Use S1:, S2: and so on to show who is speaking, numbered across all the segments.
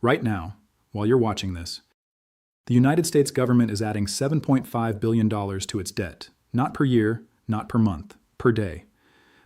S1: Right now, while you're watching this, the United States government is adding $7.5 billion to its debt, not per year, not per month, per day.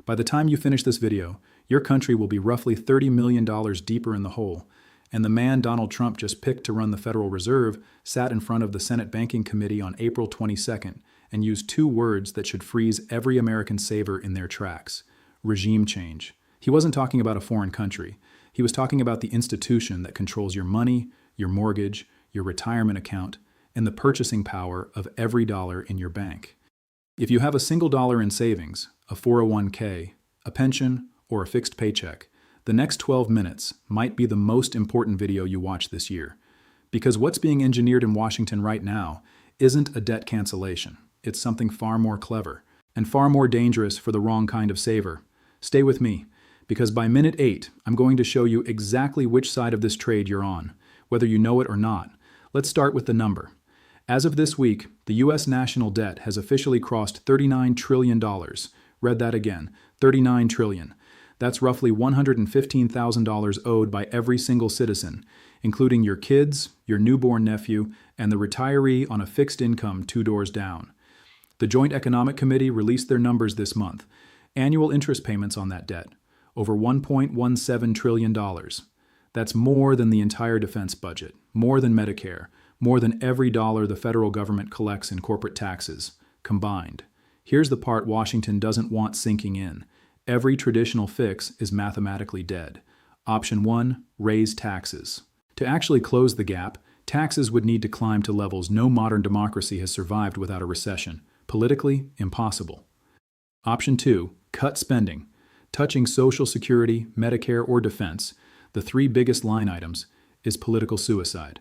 S1: By the time you finish this video, your country will be roughly $30 million deeper in the hole, and the man Donald Trump just picked to run the Federal Reserve sat in front of the Senate Banking Committee on April 22nd and used two words that should freeze every American saver in their tracks: regime change. He wasn't talking about a foreign country. He was talking about the institution that controls your money, your mortgage, your retirement account, and the purchasing power of every dollar in your bank. If you have a single dollar in savings, a 401k, a pension, or a fixed paycheck, the next 12 minutes might be the most important video you watch this year. Because what's being engineered in Washington right now isn't a debt cancellation. It's something far more clever and far more dangerous for the wrong kind of saver. Stay with me, because by minute 8, I'm going to show you exactly which side of this trade you're on, whether you know it or not. Let's start with the number. As of this week, the U.S. national debt has officially crossed $39 trillion. Read that again, $39 trillion. That's roughly $115,000 owed by every single citizen, including your kids, your newborn nephew, and the retiree on a fixed income 2 doors down. The Joint Economic Committee released their numbers this month. Annual interest payments on that debt, over $1.17 trillion. That's more than the entire defense budget, more than Medicare, more than every dollar the federal government collects in corporate taxes, combined. Here's the part Washington doesn't want sinking in. Every traditional fix is mathematically dead. Option 1, raise taxes. To actually close the gap, taxes would need to climb to levels no modern democracy has survived without a recession. Politically, impossible. Option 2, cut spending. Touching Social Security, Medicare, or defense, the three biggest line items, is political suicide.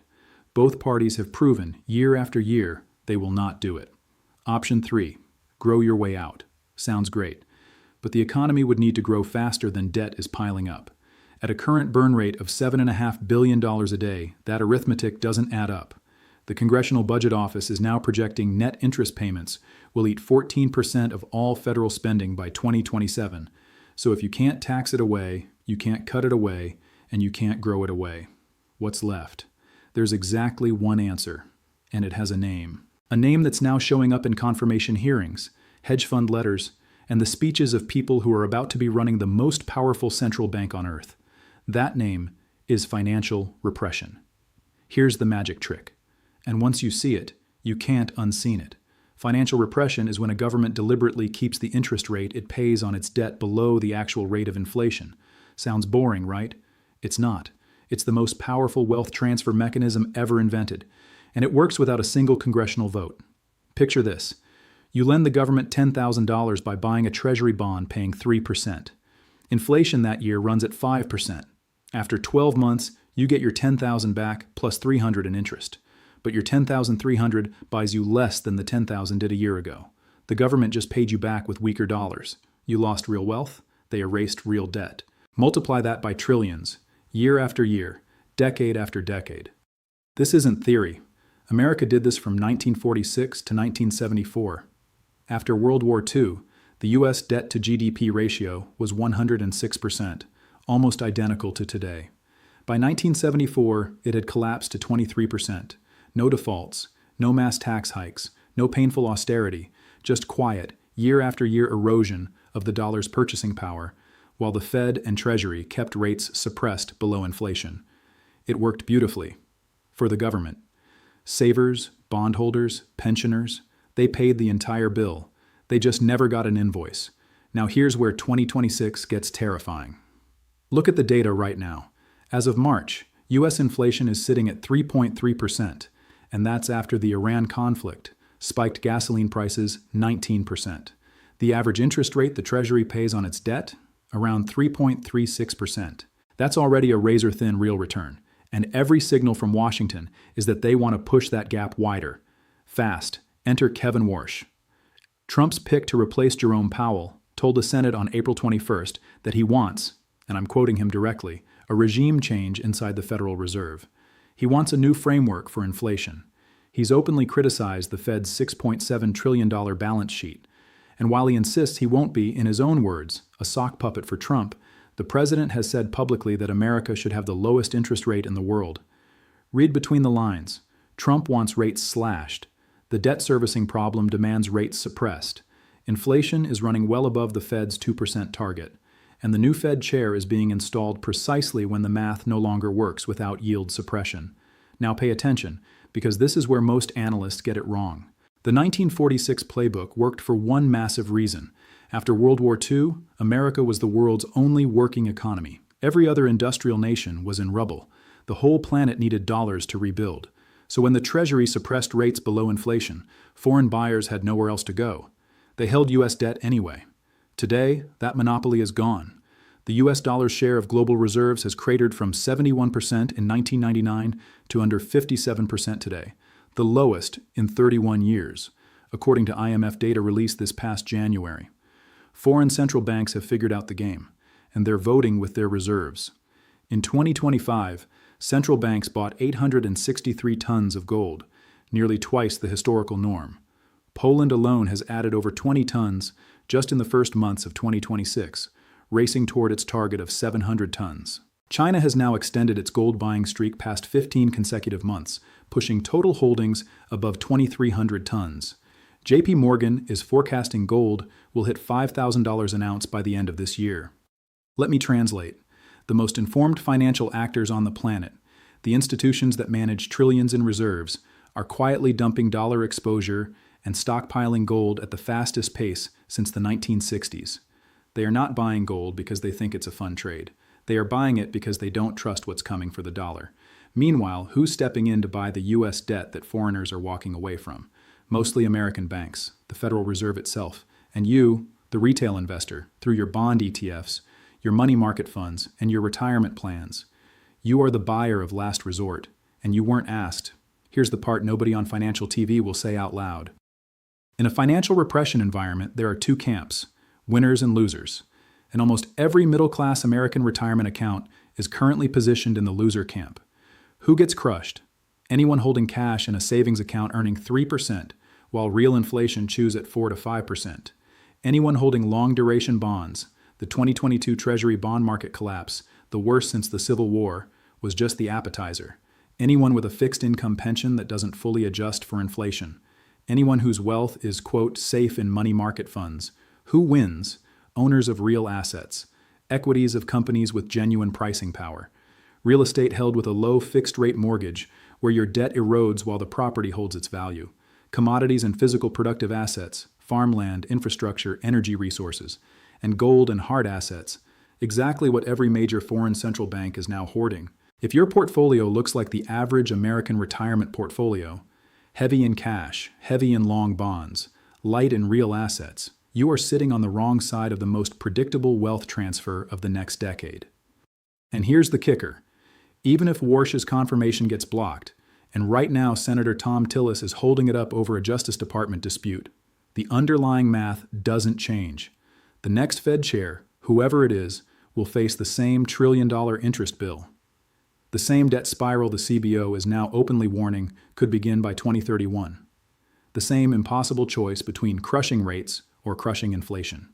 S1: Both parties have proven, year after year, they will not do it. Option 3, grow your way out. Sounds great. But the economy would need to grow faster than debt is piling up. At a current burn rate of $7.5 billion a day, that arithmetic doesn't add up. The Congressional Budget Office is now projecting net interest payments will eat 14% of all federal spending by 2027. So if you can't tax it away, you can't cut it away, and you can't grow it away. What's left? There's exactly one answer, and it has a name. A name that's now showing up in confirmation hearings, hedge fund letters, and the speeches of people who are about to be running the most powerful central bank on earth. That name is financial repression. Here's the magic trick. And once you see it, you can't unseen it. Financial repression is when a government deliberately keeps the interest rate it pays on its debt below the actual rate of inflation. Sounds boring, right? It's not. It's the most powerful wealth transfer mechanism ever invented, and it works without a single congressional vote. Picture this. You lend the government $10,000 by buying a treasury bond paying 3%. Inflation that year runs at 5%. After 12 months, you get your $10,000 back plus $300 in interest. But your $10,300 buys you less than the $10,000 did a year ago. The government just paid you back with weaker dollars. You lost real wealth, they erased real debt. Multiply that by trillions, year after year, decade after decade. This isn't theory. America did this from 1946 to 1974. After World War II, the U.S. debt to GDP ratio was 106%, almost identical to today. By 1974, it had collapsed to 23%. No defaults, no mass tax hikes, no painful austerity, just quiet, year after year erosion of the dollar's purchasing power, while the Fed and Treasury kept rates suppressed below inflation. It worked beautifully. For the government. Savers, bondholders, pensioners, they paid the entire bill. They just never got an invoice. Now here's where 2026 gets terrifying. Look at the data right now. As of March, U.S. inflation is sitting at 3.3%, and that's after the Iran conflict spiked gasoline prices 19%. The average interest rate the Treasury pays on its debt? Around 3.36%. That's already a razor-thin real return, and every signal from Washington is that they want to push that gap wider. Fast. Enter Kevin Warsh. Trump's pick to replace Jerome Powell told the Senate on April 21st that he wants, and I'm quoting him directly, a regime change inside the Federal Reserve. He wants a new framework for inflation. He's openly criticized the Fed's $6.7 trillion balance sheet. And while he insists he won't be, in his own words, a sock puppet for Trump, The president has said publicly that America should have the lowest interest rate in the world. Read between the lines. Trump wants rates slashed. The debt servicing problem demands rates suppressed. Inflation is running well above the Fed's 2% target. And the new Fed chair is being installed precisely when the math no longer works without yield suppression. Now pay attention, because this is where most analysts get it wrong. The 1946 playbook worked for one massive reason. After World War II, America was the world's only working economy. Every other industrial nation was in rubble. The whole planet needed dollars to rebuild. So when the Treasury suppressed rates below inflation, foreign buyers had nowhere else to go. They held U.S. debt anyway. Today, that monopoly is gone. The U.S. dollar's share of global reserves has cratered from 71% in 1999 to under 57% today, the lowest in 31 years, according to IMF data released this past January. Foreign central banks have figured out the game, and they're voting with their reserves. In 2025, central banks bought 863 tons of gold, nearly twice the historical norm. Poland alone has added over 20 tons just in the first months of 2026, racing toward its target of 700 tons. China has now extended its gold buying streak past 15 consecutive months, pushing total holdings above 2,300 tons. J.P. Morgan is forecasting gold will hit $5,000 an ounce by the end of this year. Let me translate. The most informed financial actors on the planet, the institutions that manage trillions in reserves, are quietly dumping dollar exposure and stockpiling gold at the fastest pace since the 1960s. They are not buying gold because they think it's a fun trade. They are buying it because they don't trust what's coming for the dollar. Meanwhile, who's stepping in to buy the U.S. debt that foreigners are walking away from? Mostly American banks, the Federal Reserve itself, and you, the retail investor, through your bond ETFs, your money market funds, and your retirement plans. You are the buyer of last resort, and you weren't asked. Here's the part nobody on financial TV will say out loud. In a financial repression environment, there are two camps, winners and losers. And almost every middle-class American retirement account is currently positioned in the loser camp. Who gets crushed? Anyone holding cash in a savings account earning 3%, while real inflation chews at 4 to 5%. Anyone holding long-duration bonds. The 2022 Treasury bond market collapse, the worst since the Civil War, was just the appetizer. Anyone with a fixed income pension that doesn't fully adjust for inflation. Anyone whose wealth is, quote, safe in money market funds. Who wins? Owners of real assets. Equities of companies with genuine pricing power. Real estate held with a low fixed-rate mortgage, where your debt erodes while the property holds its value. Commodities and physical productive assets, farmland, infrastructure, energy resources, and gold and hard assets, exactly what every major foreign central bank is now hoarding. If your portfolio looks like the average American retirement portfolio, heavy in cash, heavy in long bonds, light in real assets, you are sitting on the wrong side of the most predictable wealth transfer of the next decade. And here's the kicker. Even if Warsh's confirmation gets blocked, and right now Senator Tom Tillis is holding it up over a Justice Department dispute, the underlying math doesn't change. The next Fed chair, whoever it is, will face the same trillion-dollar interest bill. The same debt spiral the CBO is now openly warning could begin by 2031. The same impossible choice between crushing rates or crushing inflation.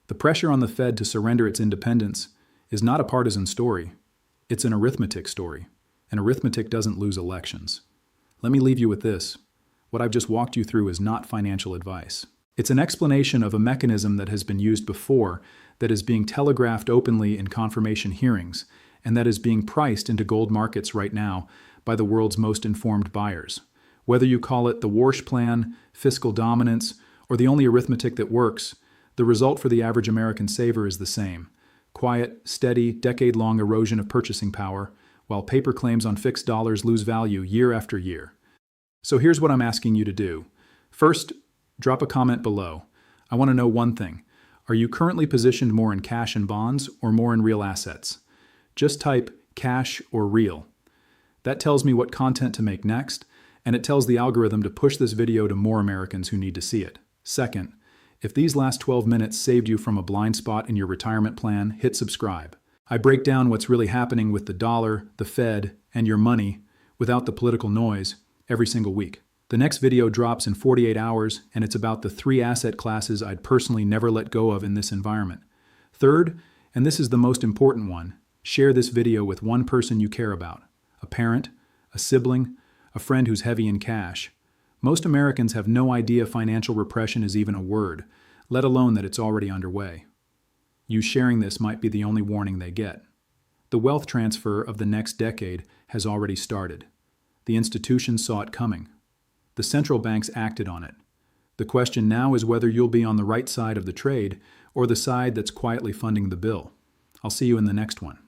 S1: The pressure on the Fed to surrender its independence is not a partisan story. It's an arithmetic story, and arithmetic doesn't lose elections. Let me leave you with this. What I've just walked you through is not financial advice. It's an explanation of a mechanism that has been used before, that is being telegraphed openly in confirmation hearings, and that is being priced into gold markets right now by the world's most informed buyers. Whether you call it the Warsh plan, fiscal dominance, or the only arithmetic that works, the result for the average American saver is the same. Quiet, steady, decade-long erosion of purchasing power, while paper claims on fixed dollars lose value year after year. So here's what I'm asking you to do. First, drop a comment below. I want to know one thing. Are you currently positioned more in cash and bonds or more in real assets? Just type cash or real. That tells me what content to make next, and it tells the algorithm to push this video to more Americans who need to see it. Second, if these last 12 minutes saved you from a blind spot in your retirement plan, hit subscribe. I break down what's really happening with the dollar, the Fed, and your money without the political noise every single week. The next video drops in 48 hours, and it's about the 3 asset classes I'd personally never let go of in this environment. Third, And this is the most important one. Share this video with one person you care about. A parent, a sibling, a friend who's heavy in cash. Most Americans have no idea financial repression is even a word, let alone that it's already underway. You sharing this might be the only warning they get. The wealth transfer of the next decade has already started. The institutions saw it coming. The central banks acted on it. The question now is whether you'll be on the right side of the trade or the side that's quietly funding the bill. I'll see you in the next one.